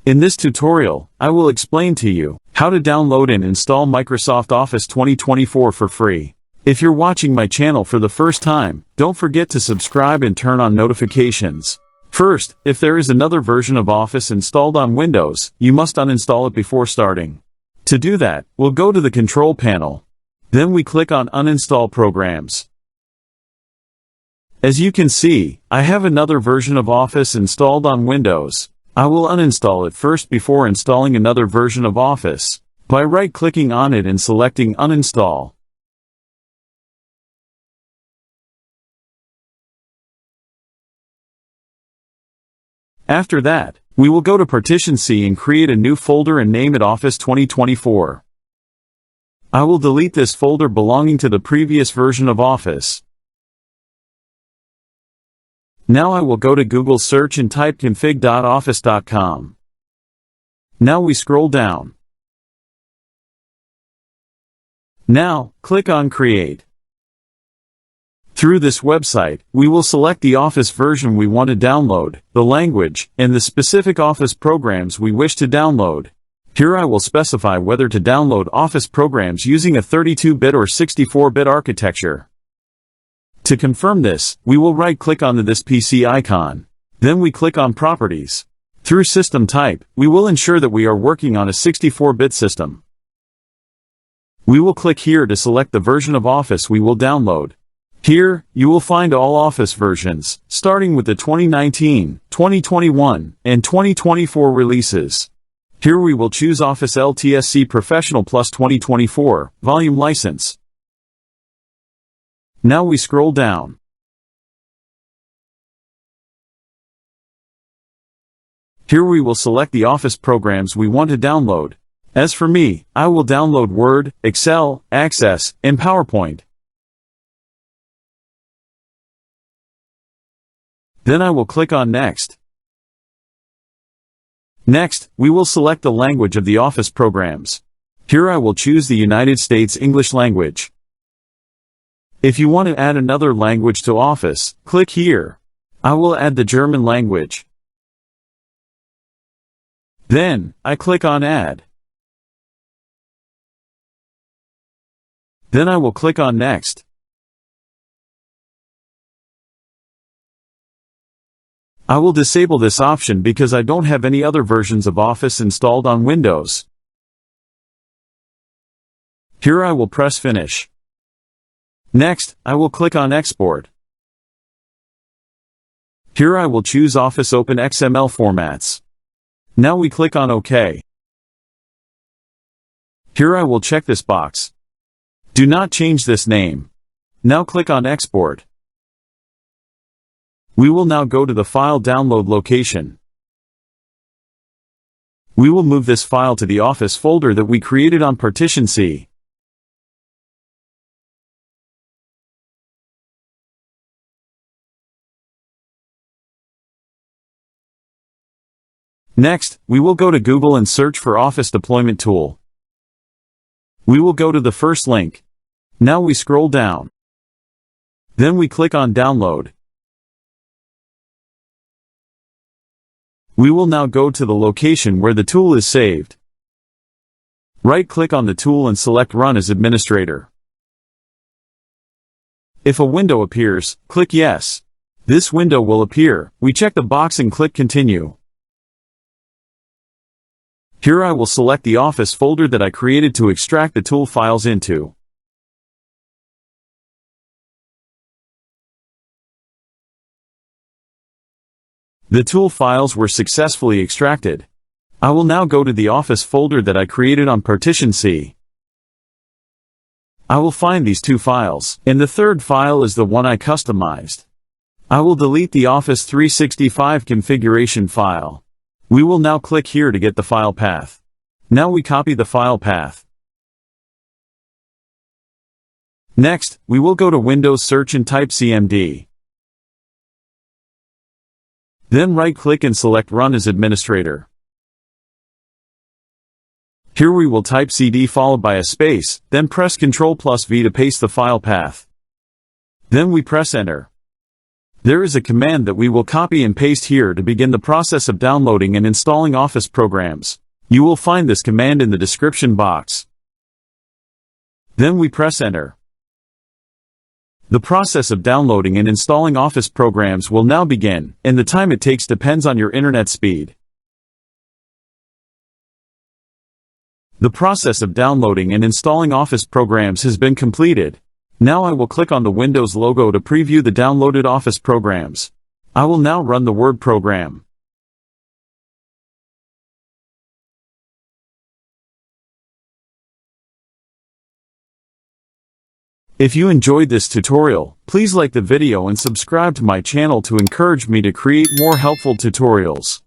In this tutorial, I will explain to you how to download and install Microsoft Office 2024 for free. If you're watching my channel for the first time, don't forget to subscribe and turn on notifications. First, if there is another version of Office installed on Windows, you must uninstall it before starting. To do that, we'll go to the Control panel. Then we click on Uninstall Programs. As you can see, I have another version of Office installed on Windows. I will uninstall it first before installing another version of Office, by right-clicking on it and selecting Uninstall. After that, we will go to Partition C and create a new folder and name it Office 2024. I will delete this folder belonging to the previous version of Office. Now I will go to Google search and type config.office.com. Now we scroll down. Now, click on Create. Through this website, we will select the Office version we want to download, the language, and the specific Office programs we wish to download. Here I will specify whether to download Office programs using a 32-bit or 64-bit architecture. To confirm this, we will right-click on this PC icon. Then we click on Properties. Through System Type, we will ensure that we are working on a 64-bit system. We will click here to select the version of Office we will download. Here, you will find all Office versions, starting with the 2019, 2021, and 2024 releases. Here we will choose Office LTSC Professional Plus 2024, Volume License. Now we scroll down. Here we will select the Office programs we want to download. As for me, I will download Word, Excel, Access, and PowerPoint. Then I will click on Next. Next, we will select the language of the Office programs. Here I will choose the United States English language. If you want to add another language to Office, click here. I will add the German language. Then, I click on Add. Then I will click on Next. I will disable this option because I don't have any other versions of Office installed on Windows. Here I will press Finish. Next, I will click on Export. Here I will choose Office Open XML formats. Now we click on OK. Here I will check this box. Do not change this name. Now click on Export. We will now go to the file download location. We will move this file to the Office folder that we created on Partition C. Next, we will go to Google and search for Office Deployment Tool. We will go to the first link. Now we scroll down. Then we click on Download. We will now go to the location where the tool is saved. Right-click on the tool and select Run as Administrator. If a window appears, click Yes. This window will appear. We check the box and click Continue. Here I will select the Office folder that I created to extract the tool files into. The tool files were successfully extracted. I will now go to the Office folder that I created on Partition C. I will find these two files, and the third file is the one I customized. I will delete the Office 365 configuration file. We will now click here to get the file path. Now we copy the file path. Next, we will go to Windows Search and type CMD. Then right-click and select Run as Administrator. Here we will type CD followed by a space, then press Ctrl+V to paste the file path. Then we press Enter. There is a command that we will copy and paste here to begin the process of downloading and installing Office programs. You will find this command in the description box. Then we press Enter. The process of downloading and installing Office programs will now begin, and the time it takes depends on your internet speed. The process of downloading and installing Office programs has been completed. Now I will click on the Windows logo to preview the downloaded Office programs. I will now run the Word program. If you enjoyed this tutorial, please like the video and subscribe to my channel to encourage me to create more helpful tutorials.